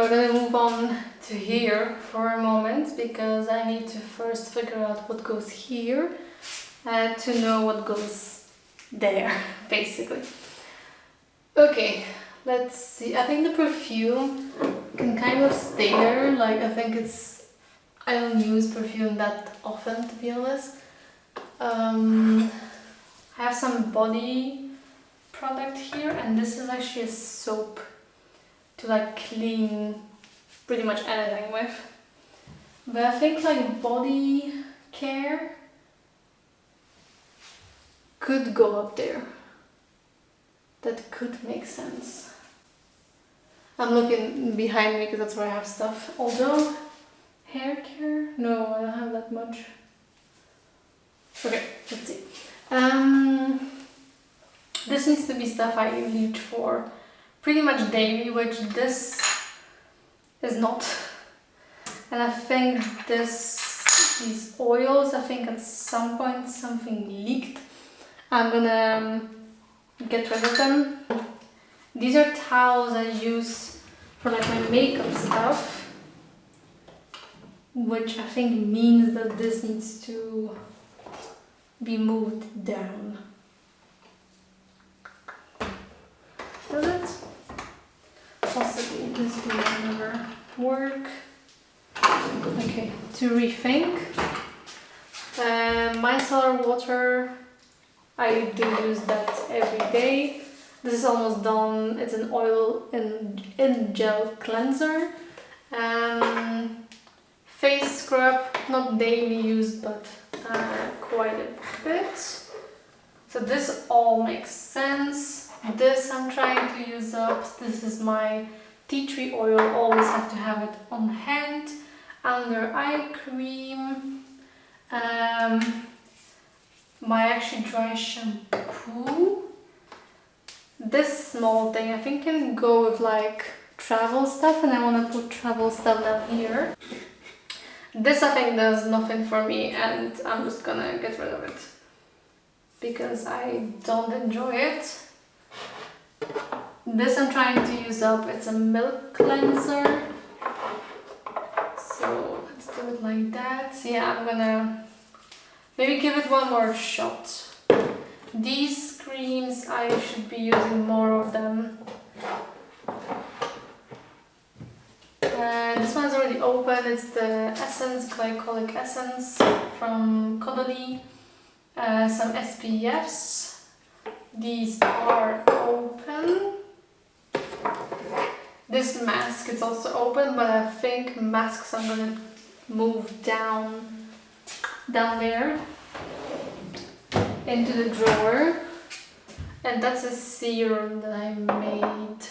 we're gonna move on to here for a moment because I need to first figure out what goes here and to know what goes there, basically. Okay, let's see. I think the perfume can kind of stay there. Like, I don't use perfume that often, to be honest. I have some body product here, and this is actually a soap to like clean pretty much anything with. But I think like body care could go up there. That could make sense. I'm looking behind me because that's where I have stuff. Although hair care, no, I don't have that much. Okay, let's see. This needs to be stuff I reach for pretty much daily, which this is not. And I think these oils, I think at some point something leaked. I'm gonna get rid of them. These are towels I use for like my makeup stuff, which I think means that this needs to be moved down. Does it? Possibly this will never work. Okay, to rethink. Micellar water, I do use that every day. This is almost done. It's an oil in gel cleanser. Face scrub, not daily use, but quite a bit. So this all makes sense. This I'm trying to use up. This is my tea tree oil. Always have to have it on hand. Under eye cream. My actually dry shampoo. This small thing I think can go with like travel stuff, and I want to put travel stuff down here. This I think does nothing for me, and I'm just gonna get rid of it because I don't enjoy it. This I'm trying to use up. It's a milk cleanser. So let's do it like that. So yeah, I'm gonna maybe give it one more shot. These creams, I should be using more of them. This one's already open. It's the Essence Glycolic Essence from Caudalie. Some SPFs. These are open. This mask is also open, but I think masks I'm gonna move down there into the drawer. And that's a serum that I made.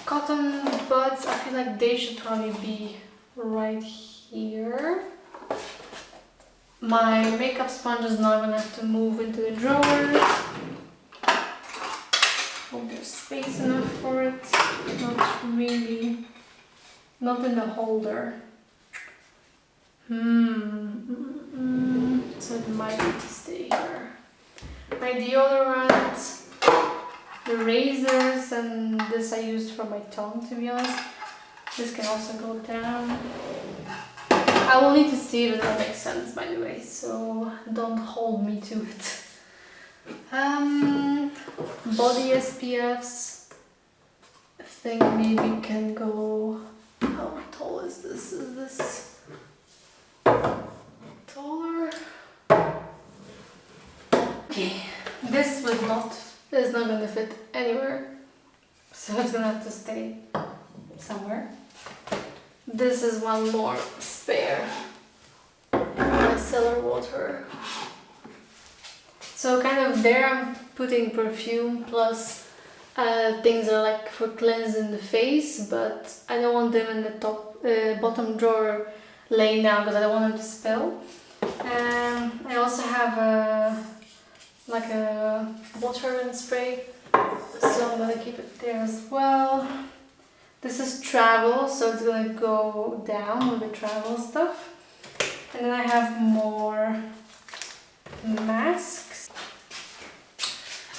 Cotton buds, I feel like they should probably be right here. My makeup sponge is now gonna have to move into the drawer. Hope there's space enough for it. Not really. Not in the holder. So it might need to stay here. My deodorant, the razors, and this I used for my tongue, to be honest. This can also go down. I will need to see if that makes sense, by the way, so don't hold me to it. Body SPFs, I think maybe can go, how tall is this? Is this taller? Okay, this is not gonna fit anywhere, so it's gonna have to stay somewhere. This is one more spare micellar water. So kind of there I'm putting perfume plus things that are like for cleansing the face, but I don't want them in the bottom drawer laying down because I don't want them to spill. I also have a water spray, so I'm gonna keep it there as well. This is travel, so it's gonna go down with the travel stuff. And then I have more masks.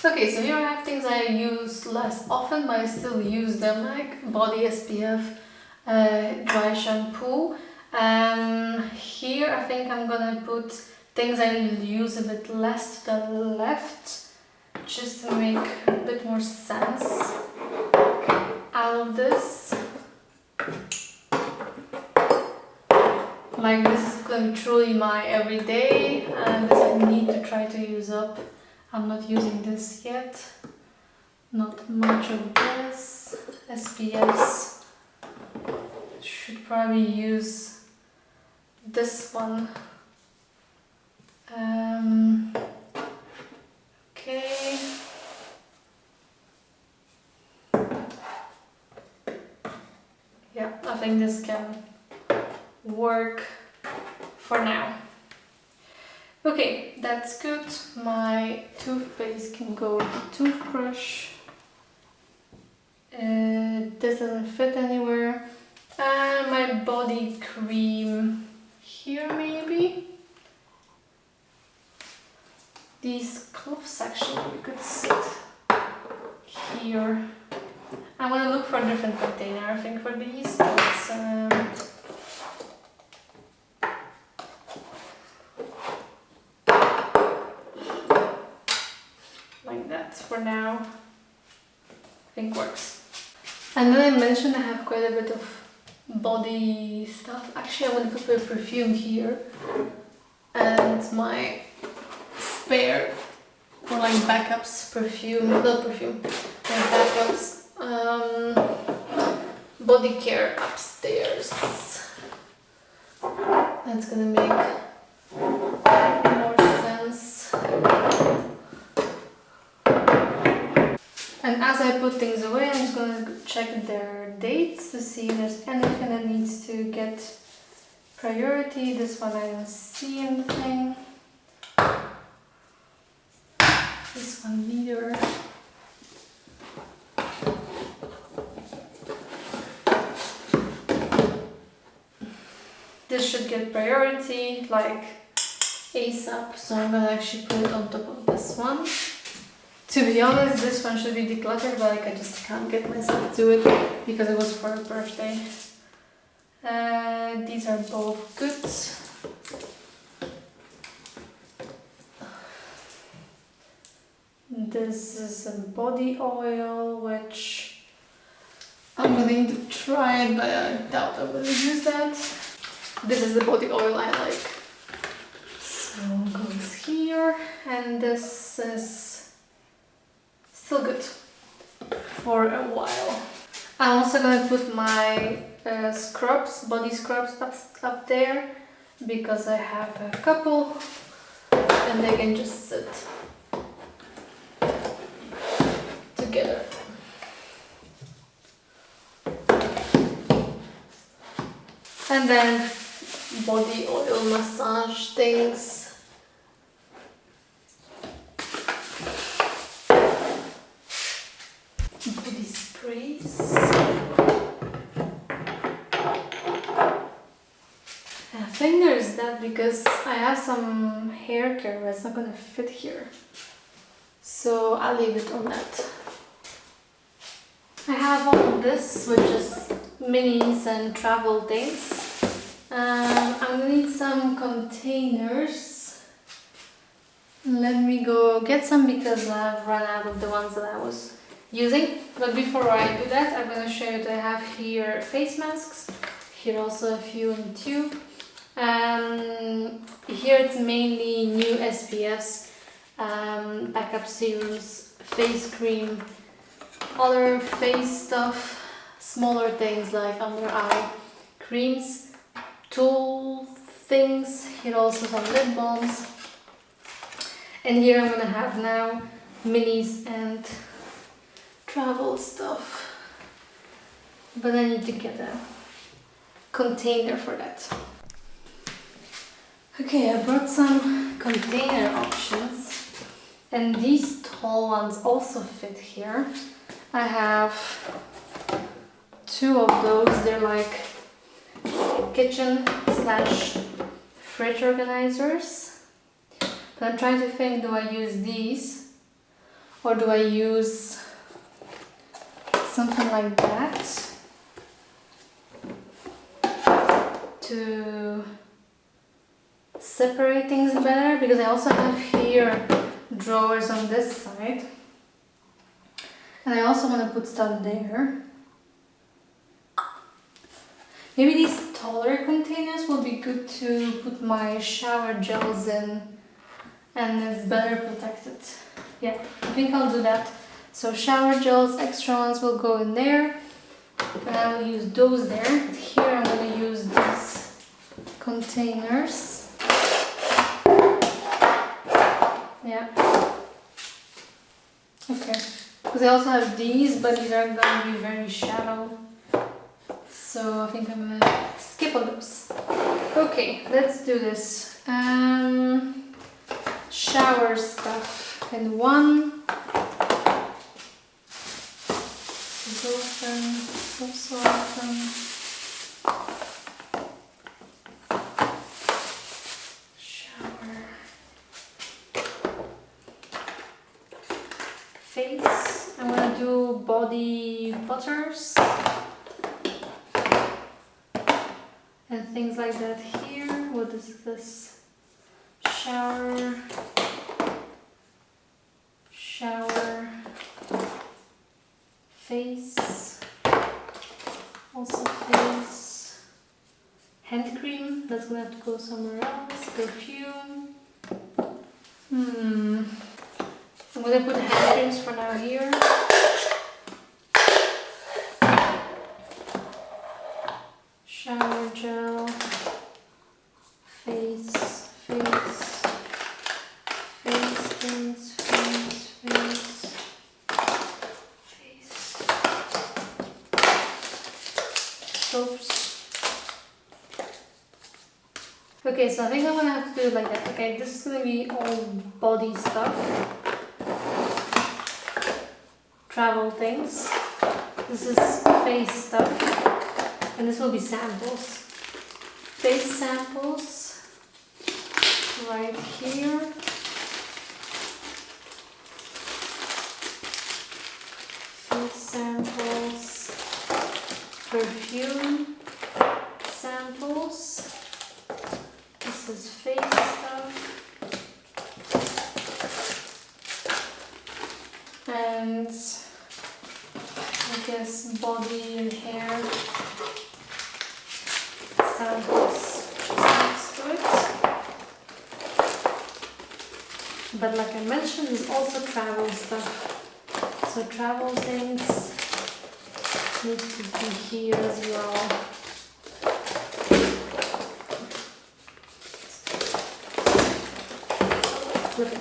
Okay, so here I have things I use less often, but I still use them, like body SPF, dry shampoo. Here I think I'm gonna put things I use a bit less to the left, just to make a bit more sense out of this. Like this is going to be truly my everyday, and this I need to try to use up. I'm not using this yet. Not much of this. SPFs. Should probably use this one. Okay. Yeah, I think this can work for now. Okay, that's good. My toothpaste can go with the toothbrush. This doesn't fit anywhere. My body cream here maybe. These cloves actually could sit here. I'm gonna look for a different container, I think, for these. But, like that for now, I think works. And then I mentioned I have quite a bit of body stuff. Actually, I want to put my perfume here and my spare, or like backups perfume, not perfume, backups body care upstairs. That's gonna make more sense. And as I put things away, I'm just gonna check their dates to see if there's anything that needs to get priority. This one I don't see anything. This one neither. This should get priority, like ASAP, so I'm gonna actually put it on top of this one. To be honest, this one should be decluttered, but like I just can't get myself to it because it was for a birthday. These are both good. This is a body oil, which I'm going to try it, but I doubt I'm going to use that. This is the body oil I like. So it goes here, and this is still good for a while. I'm also going to put my scrubs, body scrubs up there, because I have a couple and they can just sit together. And then body oil massage things. Body sprays. I think there's that because I have some hair care that's not gonna fit here. So I'll leave it on that. I have all of this, which is minis and travel things. I'm gonna need some containers. Let me go get some because I've run out of the ones that I was using. But before I do that, I'm gonna show you that I have here face masks. Here also a few in the tube. Here it's mainly new SPFs, backup serums, face cream, other face stuff, smaller things like under eye creams, tool things. Here also some lip balms. And here I'm gonna have now minis and travel stuff. But I need to get a container for that. Okay, I brought some container options, and these tall ones also fit here. I have two of those. They're like kitchen / fridge organizers. But I'm trying to think, do I use these Or do I use something like that to separate things better? Because I also have here drawers on this side. And I also want to put stuff there. Maybe these taller containers will be good to put my shower gels in, and it's better protected. Yeah, I think I'll do that. So shower gels, extra ones will go in there, and I will use those there. But here I'm going to use these containers. Yeah. Okay. Because I also have these, but these are going to be very shallow. So I think I'm going to skip on those. Okay, let's do this. Shower stuff in one. Also open. Shower. Face. I'm gonna do body butters and things like that here. What is this? Shower. Face. Also face. Hand cream. That's gonna have to go somewhere else. Perfume. I'm gonna put hand creams for now here. Shower gel. Face things. Soaps. Okay, so I think I'm gonna have to do it like that. Okay, this is gonna be all body stuff. Travel things. This is face stuff. And this will be samples. Face samples. Right here. Face samples. Perfume samples. This is face stuff. And I guess body and hair samples next to it. But like I mentioned, there's also travel stuff. So travel things need to be here as well. Flip it.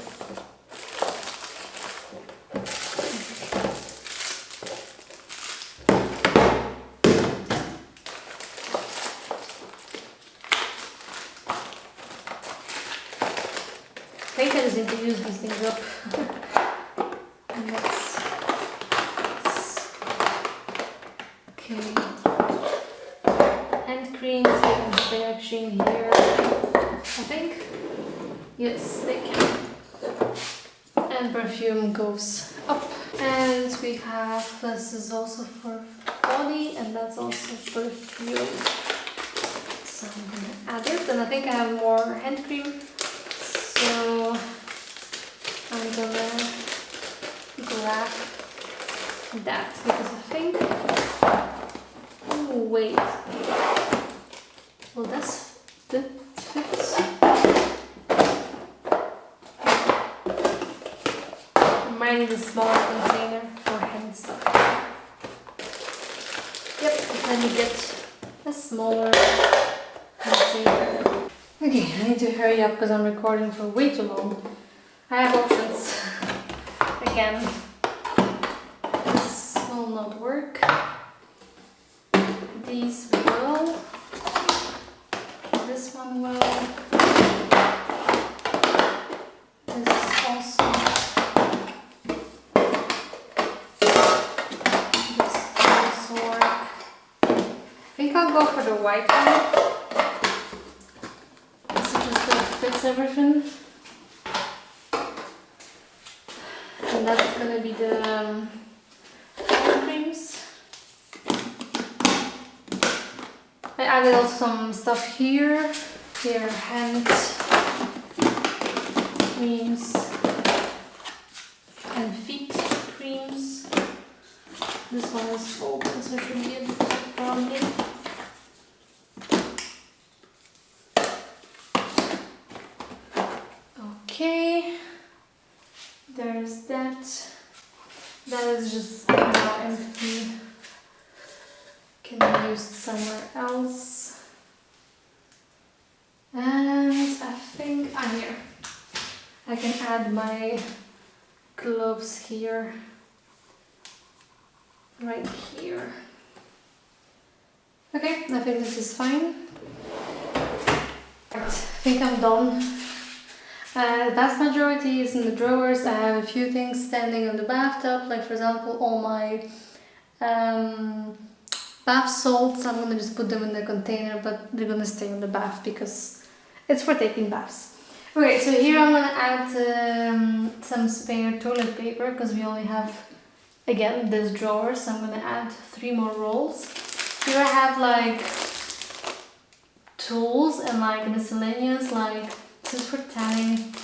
I think I just need to use these things up. And that's okay. Hand creams, they can stay actually in here. I think. Yes, they can. And perfume goes up. And we have, this is also for body, and that's also perfume. So I'm gonna add it, and I think I have more hand cream. So I'm gonna grab that because I think, oh wait, well that fits. I might need a smaller container for hand stuff. Yep, let me get a smaller container. Okay, I need to hurry up because I'm recording for way too long. I have options. Again, this will not work. These will. This one will. This also. This will also work. I think I'll go for the white one. Fits everything. and that's gonna be the hand creams. I added also some stuff here. Here are hand creams and feet creams. This one is open, so it should be a bit probably. Okay, there's that. That is just now empty. Can be used somewhere else. And I think here I can add my gloves here, right here. Okay, I think this is fine. Right, I think I'm done. The vast majority is in the drawers. I have a few things standing on the bathtub, like for example all my bath salts. I'm gonna just put them in the container, but they're gonna stay in the bath because it's for taking baths. Okay, so here I'm gonna add some spare toilet paper because we only have, again, this drawer, so I'm gonna add 3 more rolls. Here I have like tools and like miscellaneous, like this is for tanning.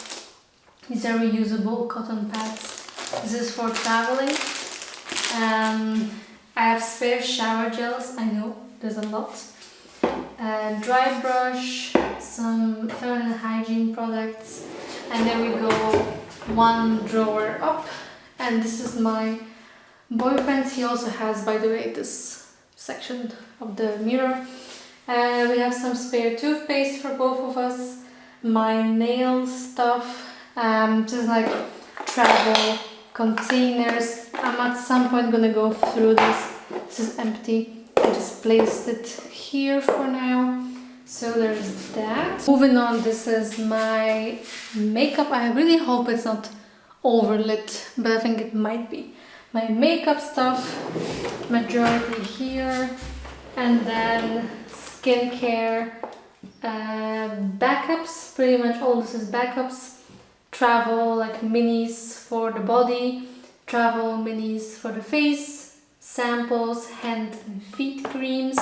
These are reusable cotton pads. This is for traveling. I have spare shower gels. I know there's a lot. Dry brush, some feminine hygiene products, and there we go. 1 drawer up, and this is my boyfriend's. He also has, by the way, this section of the mirror. We have some spare toothpaste for both of us. My nail stuff, just like travel containers. I'm at some point gonna go through this. This is empty. I just placed it here for now. So there's that. Moving on, this is my makeup. I really hope it's not overlit, but I think it might be. My makeup stuff, majority here, and then skincare. Backups, pretty much all this is backups. Travel, like minis for the body, travel minis for the face, samples, hand and feet creams,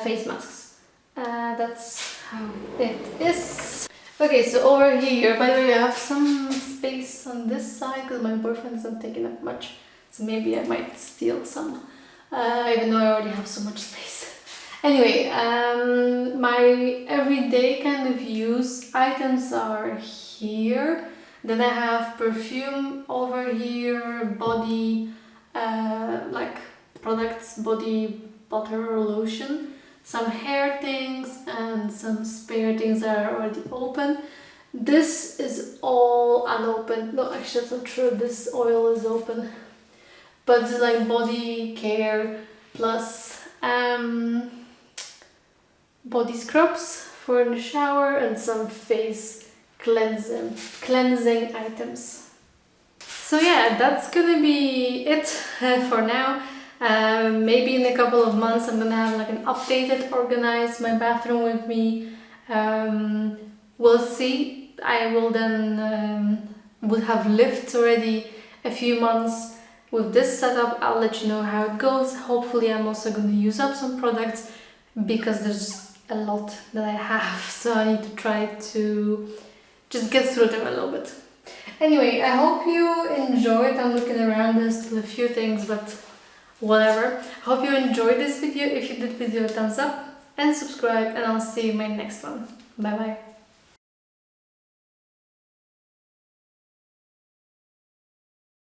face masks. That's how it is. Okay, so over here, by the way, I have some space on this side because my boyfriend isn't taking up much, so maybe I might steal some, even though I already have so much space. Anyway, my everyday kind of use items are here. Then I have perfume over here, body, like products, body butter or lotion, some hair things, and some spare things that are already open. This is all unopened. No, actually that's not true. This oil is open. But this is like body care plus body scrubs for the shower and some face cleansing items. So yeah, that's gonna be it for now. Maybe in a couple of months I'm gonna have like an updated, organized my bathroom with me. We'll see. I will then would have lived already a few months with this setup. I'll let you know how it goes. Hopefully I'm also going to use up some products because there's just a lot that I have, so I need to try to just get through them a little bit. Anyway, I hope you enjoyed. I'm looking around, there's still a few things, but whatever. I hope you enjoyed this video. If you did, please give a thumbs up and subscribe, and I'll see you in my next one. Bye bye.